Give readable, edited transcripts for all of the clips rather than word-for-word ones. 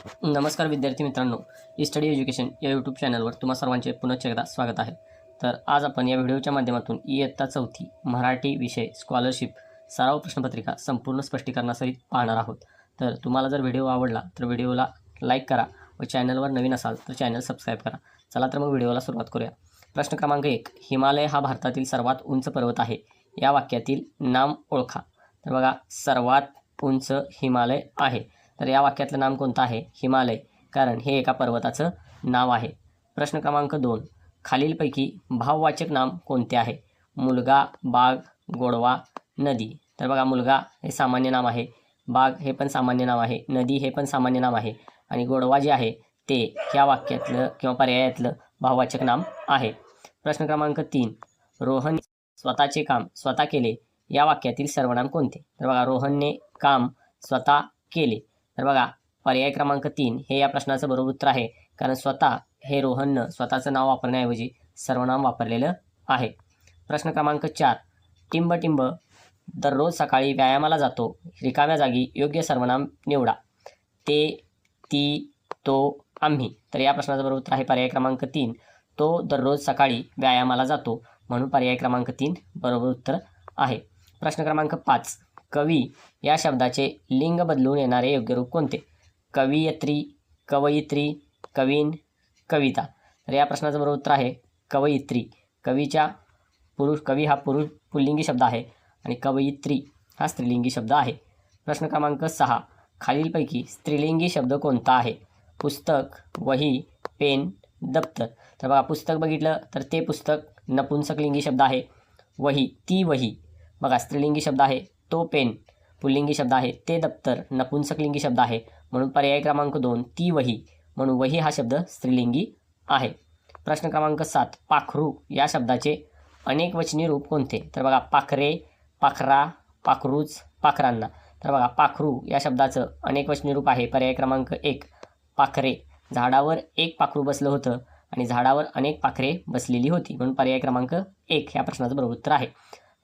नमस्कार विद्यार्थी मित्रांनो, स्टडी एज्युकेशन या यूट्यूब चॅनलवर तुम्हा सर्वांचे पुनश्च एकदा स्वागत आहे. तर आज आपण या व्हिडिओच्या माध्यमातून इयत्ता 4थी मराठी विषय स्कॉलरशिप सराव प्रश्नपत्रिका संपूर्ण स्पष्टीकरणासहित पाहणार आहोत. तर तुम्हाला जर व्हिडिओ आवडला तर व्हिडिओला लाईक करा व चॅनलवर नवीन असाल तर चॅनल सबस्क्राईब करा. चला तर मग व्हिडिओला सुरुवात करूया. प्रश्न क्रमांक 1, हिमालय हा भारतातील सर्वात उंच पर्वत आहे. या वाक्यातील नाम ओळखा. तर बघा, सर्वात उंच हिमालय आहे. तर या वाक्यातलं नाम कोणतं आहे? हिमालय, कारण हे एका पर्वताचं नाव आहे. प्रश्न क्रमांक 2, खालीलपैकी भाववाचक नाम कोणते आहे? मुलगा, बाग, गोडवा, नदी. तर बघा, मुलगा हे सामान्य नाम आहे, बाग हे पण सामान्य नाव आहे, नदी हे पण सामान्य नाम आहे आणि गोडवा जे आहे ते ह्या वाक्यातलं किंवा पर्यायातलं भाववाचक नाम आहे. प्रश्न क्रमांक 3, रोहन स्वतःचे काम स्वतः केले. या वाक्यातील सर्वनाम कोणते? तर बघा, रोहनने काम स्वतः केले. तर बघा, पर्याय क्रमांक 3 हे या प्रश्नाचं बरोबर उत्तर आहे, कारण स्वतः हे रोहननं स्वतःचं नाव वापरण्याऐवजी सर्वनाम वापरलेलं आहे. प्रश्न क्रमांक 4, टिंब दररोज सकाळी व्यायामाला जातो. रिकाम्या जागी योग्य सर्वनाम निवडा. ते, ती, तो, आम्ही. तर या प्रश्नाचं बरोबर उत्तर आहे पर्याय क्रमांक 3. तो दररोज सकाळी व्यायामाला जातो, म्हणून पर्याय क्रमांक 3 बरोबर उत्तर आहे. प्रश्न क्रमांक 5, कवी या शब्दाचे लिंग बदलून येणारे योग्य रूप कोणते? कवयित्री, कवयित्री, कवीन, कविता. तर या प्रश्नाचं बरोबर उत्तर आहे कवयित्री. कवी हा पुरुष पुल्लिंगी शब्द आहे आणि कवयित्री हा स्त्रीलिंगी शब्द आहे. प्रश्न क्रमांक 6, खालीलपैकी स्त्रीलिंगी शब्द कोणता आहे? पुस्तक, वही, पेन, दप्तर. तर बघा, पुस्तक बघितलं तर ते पुस्तक नपुंसकलिंगी शब्द आहे. वही, ती वही बघा स्त्रीलिंगी शब्द आहे. तो पेन पुल्लिंगी शब्द आहे. ते दप्तर नपुंसकलिंगी शब्द आहे, म्हणून पर्याय क्रमांक 2 ती वही, म्हणून वही हा शब्द स्त्रीलिंगी आहे. प्रश्न क्रमांक 7, पाखरू या शब्दाचे अनेक वचनी रूप कोणते? तर बघा, पाखरे, पाखरा, पाखरूच, पाखरांना. तर बघा, पाखरू या शब्दाचं अनेक वचनी रूप आहे पर्याय क्रमांक 1 पाखरे. झाडावर एक पाखरू बसलं होतं आणि झाडावर अनेक पाखरे बसलेली होती, म्हणून पर्याय क्रमांक 1 ह्या प्रश्नाचं बरोबर उत्तर आहे.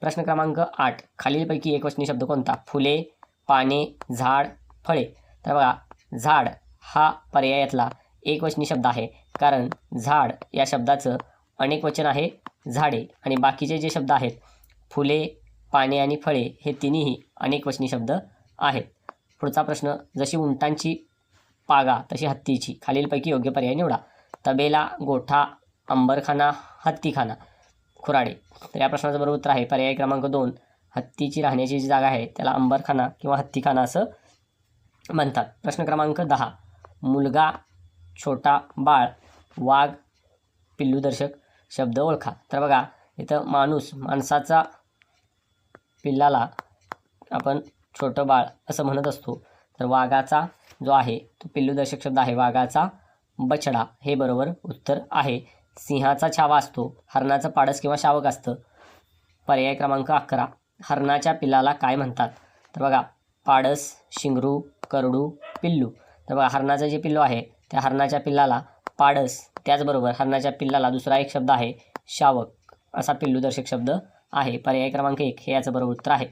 प्रश्न क्रमांक 8, खालीलपैकी एकवचनी शब्द कोणता? फुले, पाने, झाड, फळे. तर बघा, झाड हा पर्यायातला एकवचनी शब्द आहे, कारण झाड या शब्दाचं अनेक वचन आहे झाडे, आणि बाकीचे जे शब्द आहेत फुले, पाने आणि फळे हे तिन्ही अनेकवचनी शब्द आहेत. पुढचा प्रश्न, जशी उंटांची पागा तशी हत्तीची. खालीलपैकी योग्य पर्याय निवडा. तबेला, गोठा, अंबरखाना, हत्तीखाना, खुराडे. तर या प्रश्नाचं बरोबर उत्तर आहे पर्याय क्रमांक 2 हत्तीची राहण्याची जी जागा आहे त्याला अंबरखाना किंवा हत्तीखाना असं म्हणतात. प्रश्न क्रमांक 10, मुलगा, छोटा, बाळ, वाघ, पिल्लूदर्शक शब्द ओळखा. तर बघा, इथं माणसाचा पिल्लाला आपण छोटं बाळ असं म्हणत असतो, तर वाघाचा जो आहे तो पिल्लूदर्शक शब्द आहे. वाघाचा बछडा हे बरोबर उत्तर आहे. सिंहाचा छावा असतो, हरणाचं पाडस किंवा शावक असतं. पर्याय क्रमांक 11, हरणाच्या पिल्लाला काय म्हणतात? तर बघा, पाडस, शिंगरू, करडू, पिल्लू. तर बघा, हरणाचं जे पिल्लू आहे त्या हरणाच्या पिल्लाला पाडस, त्याचबरोबर हरणाच्या पिल्लाला दुसरा एक शब्द आहे शावक, असा पिल्लूदर्शक शब्द आहे. पर्याय क्रमांक 1 हे याचं बरोबर उत्तर आहे.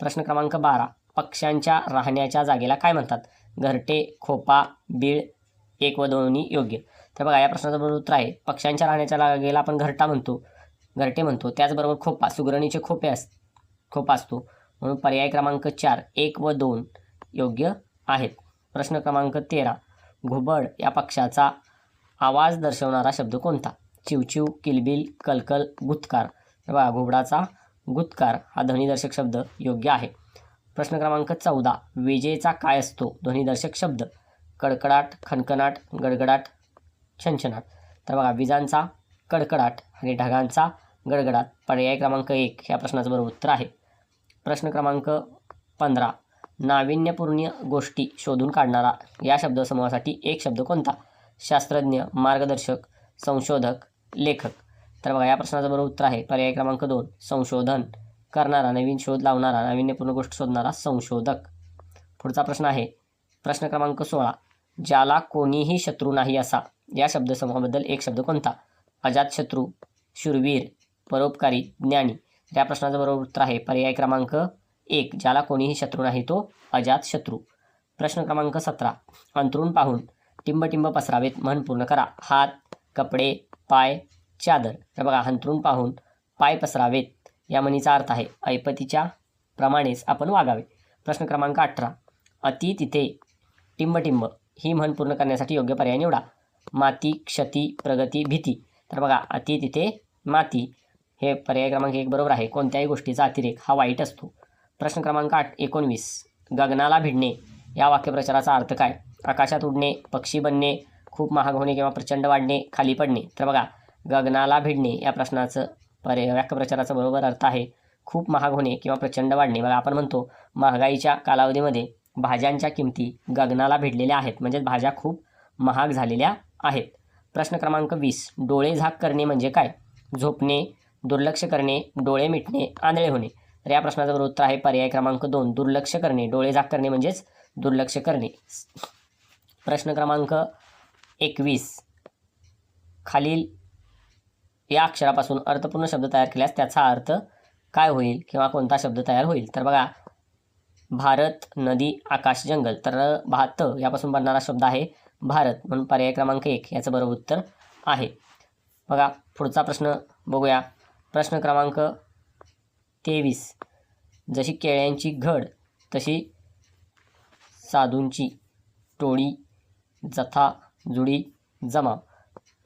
प्रश्न क्रमांक 12, पक्ष्यांच्या राहण्याच्या जागेला काय म्हणतात? घरटे, खोपा, बीळ, एक व दोन्ही योग्य. तर बघा, या प्रश्नाचं बरोबर उत्तर आहे पक्ष्यांच्या राहण्याच्या जागेला आपण घरटे म्हणतो. त्याचबरोबर खोपा, सुगरणीचे खोपा असतो, म्हणून पर्याय क्रमांक 4 1 व 2 योग्य आहेत. प्रश्न क्रमांक 13, घुबड या पक्षाचा आवाज दर्शवणारा शब्द कोणता? चिवचिव, किलबिल, कलकल, गुदकार. तर बघा, घुबडाचा गुदकार हा ध्वनिदर्शक शब्द योग्य आहे. प्रश्न क्रमांक 14, विजेचा काय असतो ध्वनिदर्शक शब्द? कडकडाट, खणखणाट, गडगडाट, छनछनाट. तर बघा, विजांचा कडकडाट आणि ढगांचा गडगडाट. पर्याय क्रमांक 1 ह्या प्रश्नाचं बरोबर उत्तर आहे. प्रश्न क्रमांक 15, नाविन्यपूर्ण गोष्टी शोधून काढणारा या शब्दसमूहासाठी एक शब्द कोणता? शास्त्रज्ञ, मार्गदर्शक, संशोधक, लेखक. तर बघा, या प्रश्नाचं बरोबर उत्तर आहे पर्याय क्रमांक 2 संशोधन करणारा, नवीन शोध लावणारा, नाविन्यपूर्ण गोष्ट शोधणारा संशोधक. पुढचा प्रश्न आहे प्रश्न क्रमांक 16, ज्याला कोणीही शत्रू नाही असा या शब्दसमूहाबद्दल एक शब्द कोणता? अजातशत्रू, शूरवीर, परोपकारी, ज्ञानी. या प्रश्नाचं बरोबर उत्तर आहे पर्याय क्रमांक 1 ज्याला कोणीही शत्रू नाही तो अजातशत्रू. प्रश्न क्रमांक 17. अंथरूण पाहून टिंबटिंब पसरावेत म्हण पूर्ण करा. हात, कपडे, पाय, चादर. तर बघा, अंथरूण पाहून पाय पसरावेत या म्हणीचा अर्थ आहे ऐपतीच्या प्रमाणेच आपण वागावे. प्रश्न क्रमांक 18. अति, तिथे, टिंबटिंब ही म्हण पूर्ण करण्यासाठी योग्य पर्याय निवडा. माती, क्षती, प्रगती, भीती. तर बघा, अति, तिथे, माती हे पर्याय क्रमांक 1 बरोबर आहे. कोणत्याही गोष्टीचा अतिरेक हा वाईट असतो. प्रश्न क्रमांक 19. गगनाला भिडणे या वाक्यप्रचाराचा अर्थ काय? आकाशात उडणे, पक्षी बनणे, खूप महाग होणे किंवा प्रचंड वाढणे, खाली पडणे. तर बघा, गगनाला भिडणे या प्रश्नाचं वाक्यप्रचाराचा बरोबर अर्थ आहे खूप महाग होणे किंवा प्रचंड वाढणे. बघा, आपण म्हणतो महागाईच्या कालावधीमध्ये भाज्यांच्या किमती गगनाला भिडलेल्या आहेत, म्हणजेच भाज्या खूप महाग झालेल्या आहेत. प्रश्न क्रमांक 20. डोळे झाक करणे म्हणजे काय? झोपणे, दुर्लक्ष करणे, डोळे मिटणे, आंधळे होणे. तर या प्रश्नाचं बरोबर उत्तर आहे पर्याय क्रमांक 2, दुर्लक्ष करणे. डोळे झाक करणे म्हणजेच दुर्लक्ष करणे. प्रश्न क्रमांक 21. खालील या अक्षरापासून अर्थपूर्ण शब्द तयार केल्यास त्याचा अर्थ काय होईल किंवा कोणता शब्द तयार होईल? तर बघा, भारत, नदी, आकाश, जंगल. तर भात यापासून बनणारा शब्द आहे भारत, म्हणून पर्याय क्रमांक 1 याचं बरोबर उत्तर आहे. बघा, पुढचा प्रश्न बघूया. प्रश्न क्रमांक 23. जशी केळ्यांची घड तशी साधूंची टोळी, जथा, जुडी, जमाव.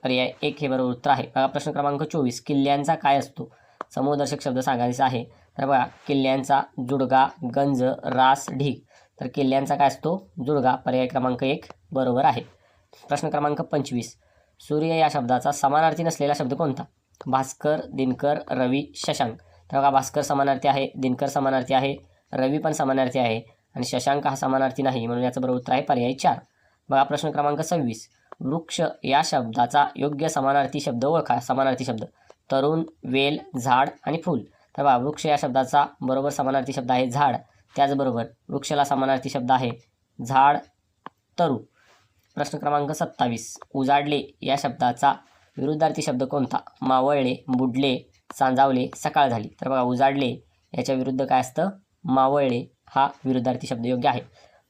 पर्याय 1 हे बरोबर उत्तर आहे. बघा, प्रश्न क्रमांक 24. किल्ल्यांचा काय असतो? समूहदर्शक शब्द सांगायचा आहे. तर बघा, किल्ल्यांचा जुडगा, गंज, रास, ढीग. तर किल्ल्यांचा काय असतो? जुडगा. पर्याय क्रमांक 1 बरोबर आहे. प्रश्न क्रमांक 25. सूर्य या शब्दाचा समानार्थी नसलेला शब्द कोणता? भास्कर, दिनकर, रवी, शशांक. तर बघा, भास्कर समानार्थी आहे, दिनकर समानार्थी आहे, रवी पण समानार्थी आहे आणि शशांक हा समानार्थी नाही, म्हणून याचं बरोबर उत्तर आहे पर्याय 4. बघा, प्रश्न क्रमांक 26. वृक्ष या शब्दाचा योग्य समानार्थी शब्द ओळखा. समानार्थी शब्द तरुण, वेल, झाड आणि फूल. तर बघा, वृक्ष या शब्दाचा बरोबर समानार्थी शब्द आहे झाड. त्याचबरोबर वृक्षाला समानार्थी शब्द आहे झाड, तरू. प्रश्न क्रमांक 27. उजाडले या शब्दाचा विरुद्धार्थी शब्द कोणता? मावळले, बुडले, सांजावले, सकाळ झाली. तर बघा, उजाडले याच्या विरुद्ध काय असतं? मावळले हा विरुद्धार्थी शब्द योग्य आहे.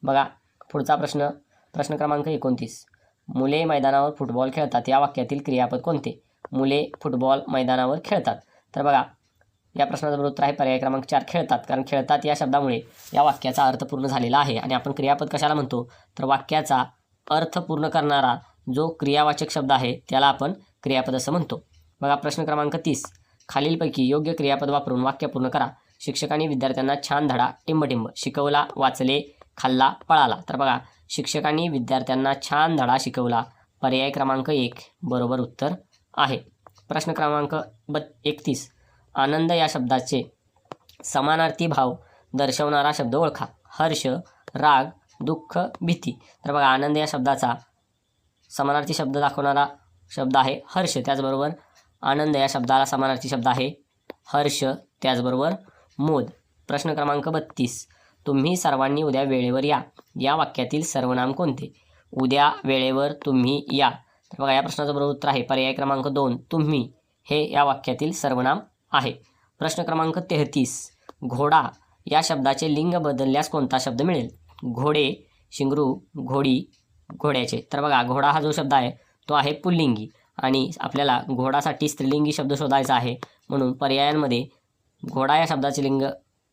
बघा, पुढचा प्रश्न, प्रश्न क्रमांक 29. मुले मैदानावर फुटबॉल खेळतात या वाक्यातील क्रियापद कोणते? मुले फुटबॉल मैदानावर खेळतात. तर बघा, या प्रश्नाचं बरोबर उत्तर आहे पर्याय क्रमांक 4 खेळतात. कारण खेळतात या शब्दामुळे या वाक्याचा अर्थ पूर्ण झालेला आहे. आणि आपण क्रियापद कशाला म्हणतो? तर वाक्याचा अर्थ पूर्ण करणारा जो क्रियावाचक शब्द आहे त्याला आपण क्रियापद असं म्हणतो. बघा, प्रश्न क्रमांक 30. खालीलपैकी योग्य क्रियापद वापरून वाक्य पूर्ण करा. शिक्षकांनी विद्यार्थ्यांना छान धडा, टिंबटिंब, शिकवला, वाचले, खाल्ला, पळाला. तर बघा, शिक्षकांनी विद्यार्थ्यांना छान धडा शिकवला. पर्याय क्रमांक 1 बरोबर उत्तर आहे. प्रश्न क्रमांक 31. आनंद या शब्दाचे समानार्थी भाव दर्शवणारा शब्द ओळखा. हर्ष, राग, दुःख, भीती. तर बघा, आनंद या शब्दाचा समानार्थी शब्द दाखवणारा शब्द आहे हर्ष. त्याचबरोबर आनंद या शब्दाला समानार्थी शब्द आहे हर्ष, त्याचबरोबर मोद. प्रश्न क्रमांक 32. तुम्ही सर्वांनी उद्या वेळेवर या या वाक्यातील सर्वनाम कोणते? उद्या वेळेवर तुम्ही या. तर बघा, या प्रश्नाचं बरोबर उत्तर आहे पर्याय क्रमांक 2 तुम्ही हे या वाक्यातील सर्वनाम आहे. प्रश्न क्रमांक 33. घोडा या शब्दाचे लिंग बदलल्यास कोणता शब्द मिळेल? घोडे, शिंगरू, घोडी, घोड्याचे. तर बघा, घोडा हा जो शब्द आहे तो आहे पुल्लिंगी आणि आपल्याला घोडासाठी स्त्रीलिंगी शब्द शोधायचा आहे, म्हणून पर्यायांमध्ये घोडा या शब्दाचे लिंग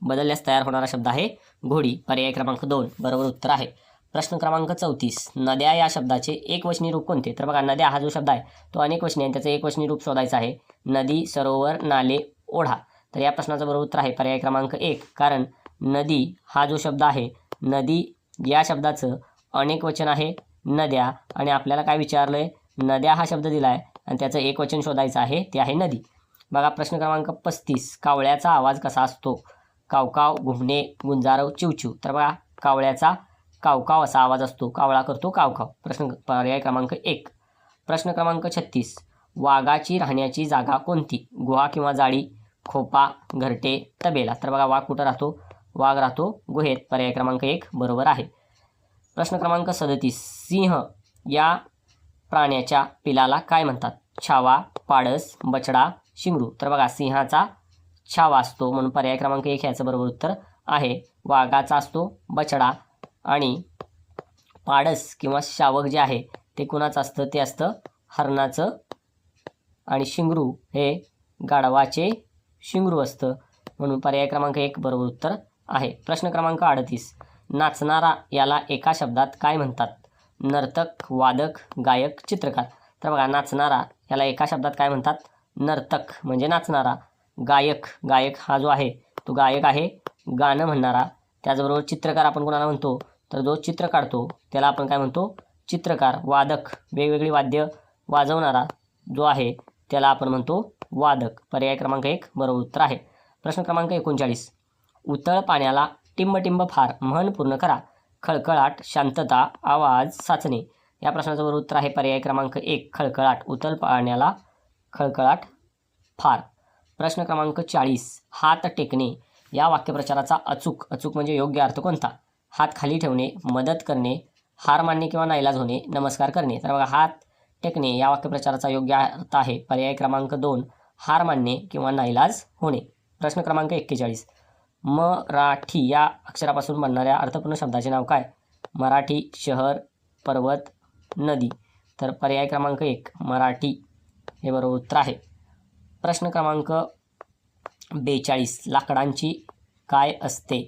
बदलल्यास तयार होणारा शब्द आहे घोडी. पर्याय क्रमांक 2 बरोबर उत्तर आहे. प्रश्न क्रमांक 34. नद्या या शब्दाचे एकवचनी रूप कोणते? तर बघा, नद्या हा जो शब्द आहे तो अनेकवचनी आहे, त्याचं एकवचनी रूप शोधायचं आहे. नदी, सरोवर, नाले, ओढा. तर या प्रश्नाचं बरोबर उत्तर आहे पर्याय क्रमांक 1. कारण नदी हा जो शब्द आहे, नदी या शब्दाचं अनेक वचन आहे नद्या, आणि आपल्याला काय विचारलं आहे? नद्या हा शब्द दिला आहे आणि त्याचं एक वचन शोधायचं आहे, ते आहे नदी. बघा, प्रश्न क्रमांक 35. कावळ्याचा आवाज कसा असतो? कावकाव, घुमणे, गुंजारव, चिवचिव. तर बघा, कावळ्याचा कावकाव असा आवाज असतो, कावळा करतो कावकाव. प्रश्न पर्याय क्रमांक 1. प्रश्न क्रमांक 36. वाघाची राहण्याची जागा कोणती? गुहा किंवा जाळी, खोपा, घरटे, तबेला. तर बघा, वाघ कुठं राहतो? वाघ राहतो गुहेत. पर्याय क्रमांक 1 बरोबर आहे. प्रश्न क्रमांक 37. सिंह या प्राण्याच्या पिलाला काय म्हणतात? छावा, पाडस, बछडा, शिंगरू. तर बघा, सिंहाचा छावा असतो, म्हणून पर्याय क्रमांक 1 ह्याचं बरोबर उत्तर आहे. वाघाचा असतो बछडा आणि पाडस किंवा शावक जे आहे ते कुणाचं असतं, ते असतं हरणाचं. आणि शिंगरू हे गाढवाचे शिंगरू असतं. म्हणून पर्याय क्रमांक 1 बरोबर उत्तर आहे. प्रश्न क्रमांक 38. नाचणारा याला एका शब्दात काय म्हणतात? नर्तक, वादक, गायक, चित्रकार. तर बघा, नाचणारा याला एका शब्दात काय म्हणतात? नर्तक म्हणजे नाचणारा. गायक, गायक हा जो आहे तो गायक आहे गाणं म्हणणारा. त्याचबरोबर चित्रकार आपण कोणाला म्हणतो? तर जो चित्र काढतो त्याला आपण काय म्हणतो? चित्रकार. वादक, वेगवेगळी वाद्य वाजवणारा जो आहे त्याला आपण म्हणतो वादक. पर्याय क्रमांक 1 बरोबर उत्तर आहे. प्रश्न क्रमांक 39. उतळ पाण्याला टिंब टिंब फार म्हण पूर्ण करा. खळखळाट, शांतता, आवाज, साचणे. या प्रश्नाचं बरोबर उत्तर आहे पर्याय क्रमांक 1 खळखळाट. उतळ पाण्याला खळखळाट फार. प्रश्न क्रमांक 40. हात टेकणे या वाक्यप्रचाराचा अचूक म्हणजे योग्य अर्थ कोणता? हात खाली ठेवणे, मदत करणे, हार मानणे किंवा नाईलाज होणे, नमस्कार करणे. तर बघा, हात टेकणे या वाक्यप्रचाराचा योग्य अर्थ आहे पर्याय क्रमांक 2 हार मानणे किंवा नाईलाज होणे. प्रश्न क्रमांक 41. मराठी या अक्षरापासून बनणाऱ्या अर्थपूर्ण शब्दाचे नाव काय? मराठी, शहर, पर्वत, नदी. तर पर्याय क्रमांक 1 मराठी हे बरोबर उत्तर आहे. प्रश्न क्रमांक 42. लाकडांची काय असते?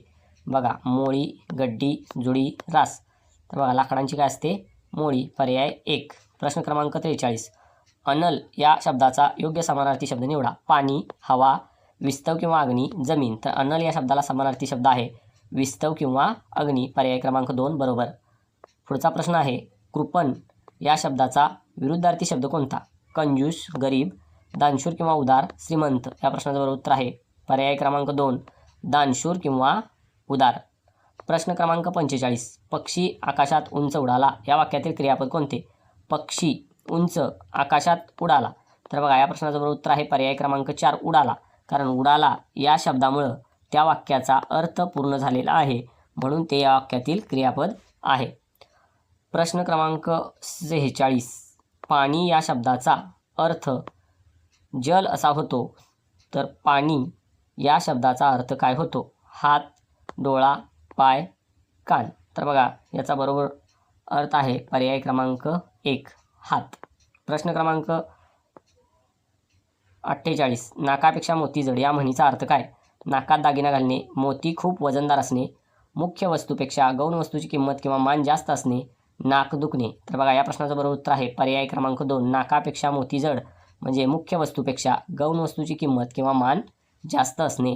बघा, मोळी, गड्डी, जुडी, रास. तर बघा, लाकडांची काय असते? मोळी. पर्याय 1. प्रश्न क्रमांक 43. अनल या शब्दाचा योग्य समानार्थी शब्द निवडा. पाणी, हवा, विस्तव किंवा अग्नी, जमीन. तर अनल या शब्दाला समानार्थी शब्द आहे विस्तव किंवा अग्नी. पर्याय क्रमांक 2 बरोबर. पुढचा प्रश्न आहे, कृपण या शब्दाचा विरुद्धार्थी शब्द कोणता? कंजूस, गरीब, दानशूर किंवा उदार, श्रीमंत. या प्रश्नाचं बरोबर उत्तर आहे पर्याय क्रमांक 2 दानशूर किंवा उदार. प्रश्न क्रमांक 45. पक्षी आकाशात उंच उडाला या वाक्यातील क्रियापद कोणते? पक्षी उंच आकाशात उडाला. तर बघा, या प्रश्नाचं बरोबर उत्तर आहे पर्याय क्रमांक 4 उडाला. कारण उडाला या शब्दामुळं त्या वाक्याचा अर्थ पूर्ण झालेला आहे, म्हणून ते या वाक्यातील क्रियापद आहे. प्रश्न क्रमांक 46. पाणी या शब्दाचा अर्थ जल असा होतो, तर पाणी या शब्दाचा अर्थ काय होतो? हात, डोळा, पाय, कान. तर बघा, याचा बरोबर अर्थ आहे पर्याय क्रमांक 1 हात. प्रश्न क्रमांक 48. नाकापेक्षा मोती जड या म्हणीचा अर्थ काय? नाकात दागिना घालणे, मोती खूप वजनदार असणे, मुख्य वस्तूपेक्षा गौण वस्तूची किंमत किंवा मान जास्त असणे, नाक दुखणे. तर बघा, या प्रश्नाचं बरोबर उत्तर आहे पर्याय क्रमांक 2 नाकापेक्षा मोती जड म्हणजे मुख्य वस्तूपेक्षा गौण वस्तूची किंमत किंवा मान जास्त असणे.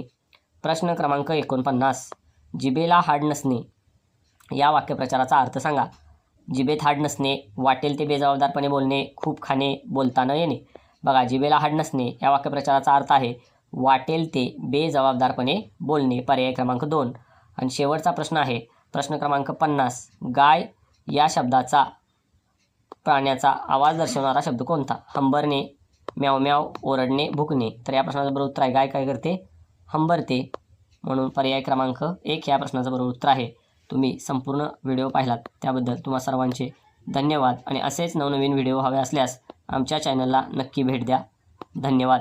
प्रश्न क्रमांक 49. जिभेला हाड नसणे या वाक्यप्रचाराचा अर्थ सांगा. जिभेत हाड नसणे, वाटेल ते बेजबाबदारपणे बोलणे, खूप खाणे, बोलता न येणे. बघा, जिभेला हाड नसणे या वाक्यप्रचाराचा अर्थ आहे वाटेल ते बेजबाबदारपणे बोलणे. पर्याय क्रमांक 2. आणि शेवटचा प्रश्न आहे प्रश्न क्रमांक 50. गाय या शब्दाचा प्राण्याचा आवाज दर्शवणारा शब्द कोणता? हंबरणे, म्याव म्याव, ओरडणे, भुकणे. तर या प्रश्नाचं बरोबर उत्तर आहे गाय काय करते? हंबरते. म्हणून पर्याय क्रमांक 1 या प्रश्नाचं बरोबर उत्तर आहे. तुम्ही संपूर्ण व्हिडिओ पाहिलात त्याबद्दल तुम्हा सर्वांचे धन्यवाद. आणि असेच नवनवीन व्हिडिओ हवे असल्यास आमच्या चॅनलला नक्की भेट द्या. धन्यवाद.